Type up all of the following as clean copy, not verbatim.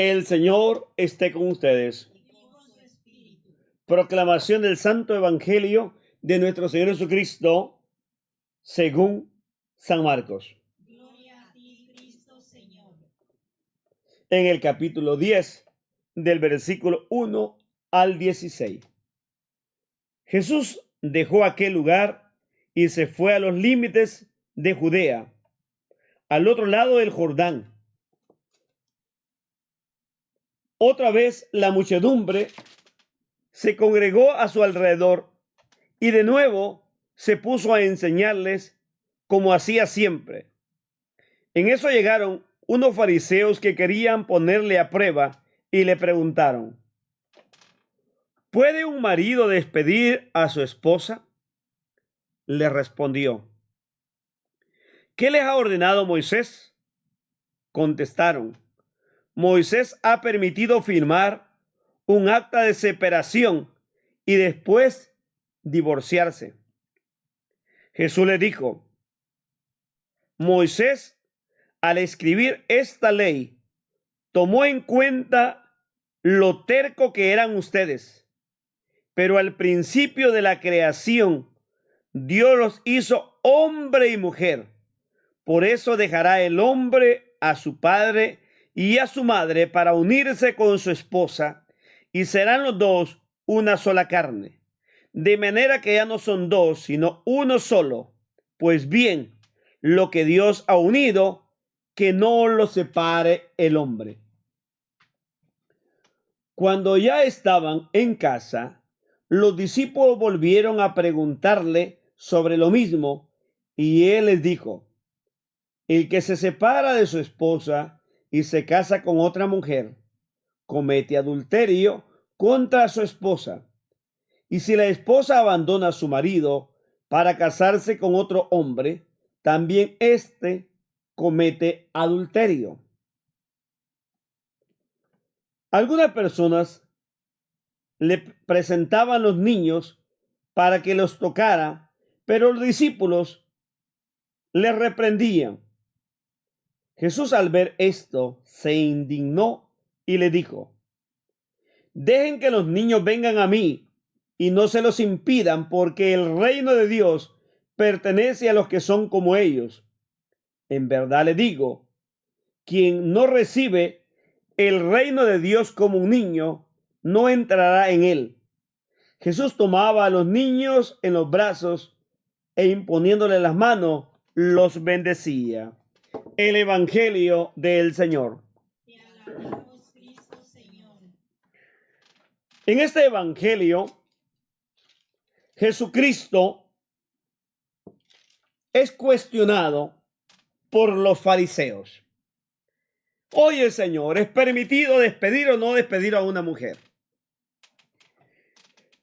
El Señor esté con ustedes. Proclamación del Santo Evangelio de nuestro Señor Jesucristo, según San Marcos. Gloria a ti, Cristo Señor. En el capítulo 10, del versículo 1 al 16. Jesús dejó aquel lugar y se fue a los límites de Judea, al otro lado del Jordán. Otra vez la muchedumbre se congregó a su alrededor y de nuevo se puso a enseñarles como hacía siempre. En eso llegaron unos fariseos que querían ponerle a prueba y le preguntaron: ¿puede un marido despedir a su esposa? Le respondió: ¿qué les ha ordenado Moisés? Contestaron: Moisés ha permitido firmar un acta de separación y después divorciarse. Jesús le dijo: Moisés, al escribir esta ley, tomó en cuenta lo terco que eran ustedes, pero al principio de la creación Dios los hizo hombre y mujer. Por eso dejará el hombre a su padre y a su madre para unirse con su esposa, y serán los dos una sola carne. De manera que ya no son dos, sino uno solo. Pues bien, lo que Dios ha unido, que no lo separe el hombre. Cuando ya estaban en casa, los discípulos volvieron a preguntarle sobre lo mismo, y él les dijo: el que se separa de su esposa y se casa con otra mujer, comete adulterio contra su esposa. Y si la esposa abandona a su marido para casarse con otro hombre, también éste comete adulterio. Algunas personas le presentaban los niños para que los tocara, pero los discípulos le reprendían. Jesús, al ver esto, se indignó y le dijo: dejen que los niños vengan a mí y no se los impidan, porque el reino de Dios pertenece a los que son como ellos. En verdad le digo, quien no recibe el reino de Dios como un niño, no entrará en él. Jesús tomaba a los niños en los brazos e imponiéndole las manos, los bendecía. El Evangelio del Señor. Te alabamos, Cristo Señor. En este Evangelio, Jesucristo es cuestionado por los fariseos. Oye, Señor, ¿es permitido despedir o no despedir a una mujer?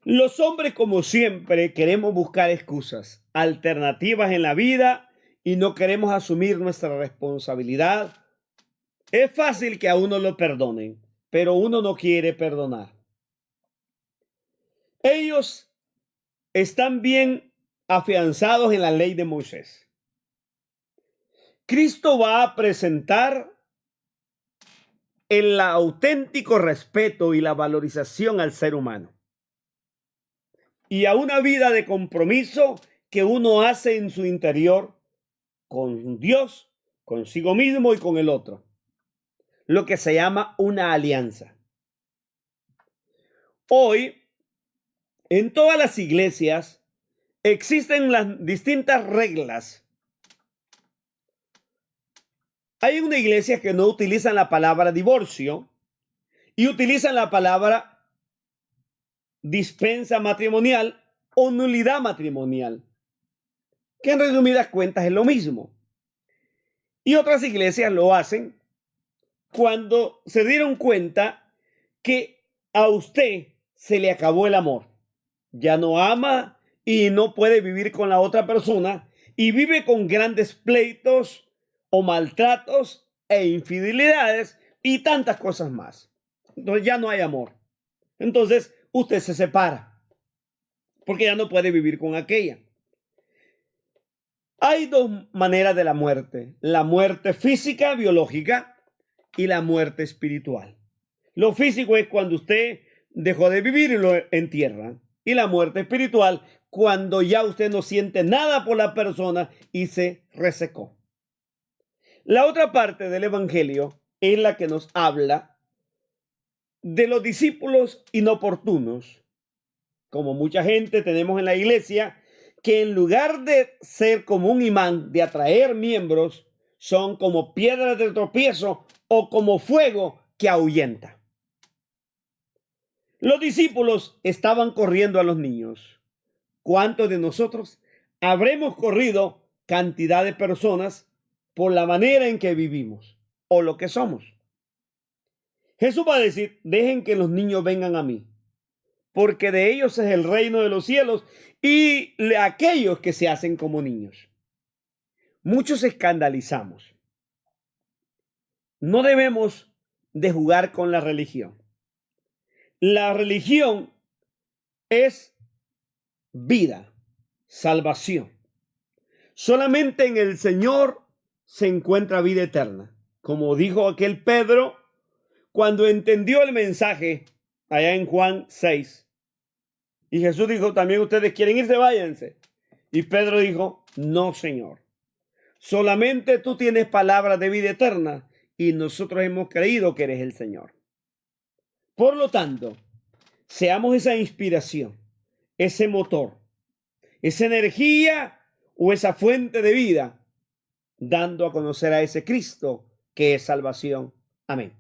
Los hombres, como siempre, queremos buscar excusas, alternativas en la vida y no queremos asumir nuestra responsabilidad. Es fácil que a uno lo perdonen, pero uno no quiere perdonar. Ellos están bien afianzados en la ley de Moisés. Cristo va a presentar el auténtico respeto y la valorización al ser humano y a una vida de compromiso que uno hace en su interior con Dios, consigo mismo y con el otro, lo que se llama una alianza. Hoy, en todas las iglesias existen las distintas reglas. Hay una iglesia que no utilizan la palabra divorcio y utilizan la palabra dispensa matrimonial o nulidad matrimonial, que en resumidas cuentas es lo mismo. Y otras iglesias lo hacen cuando se dieron cuenta que a usted se le acabó el amor. Ya no ama y no puede vivir con la otra persona y vive con grandes pleitos o maltratos e infidelidades y tantas cosas más. Entonces ya no hay amor. Entonces usted se separa porque ya no puede vivir con aquella. Hay dos maneras de la muerte: la muerte física, biológica, y la muerte espiritual. Lo físico es cuando usted dejó de vivir y lo entierran. Y la muerte espiritual, cuando ya usted no siente nada por la persona y se resecó. La otra parte del evangelio es la que nos habla de los discípulos inoportunos. Como mucha gente tenemos en la iglesia, que en lugar de ser como un imán, de atraer miembros, son como piedras de tropiezo o como fuego que ahuyenta. Los discípulos estaban corriendo a los niños. ¿Cuántos de nosotros habremos corrido cantidad de personas por la manera en que vivimos o lo que somos? Jesús va a decir, dejen que los niños vengan a mí, porque de ellos es el reino de los cielos y aquellos que se hacen como niños. Muchos escandalizamos. No debemos de jugar con la religión. La religión es vida, salvación. Solamente en el Señor se encuentra vida eterna. Como dijo aquel Pedro cuando entendió el mensaje allá en Juan 6. Y Jesús dijo, también ustedes quieren irse, váyanse. Y Pedro dijo, no, Señor. Solamente tú tienes palabras de vida eterna y nosotros hemos creído que eres el Señor. Por lo tanto, seamos esa inspiración, ese motor, esa energía o esa fuente de vida, dando a conocer a ese Cristo que es salvación. Amén.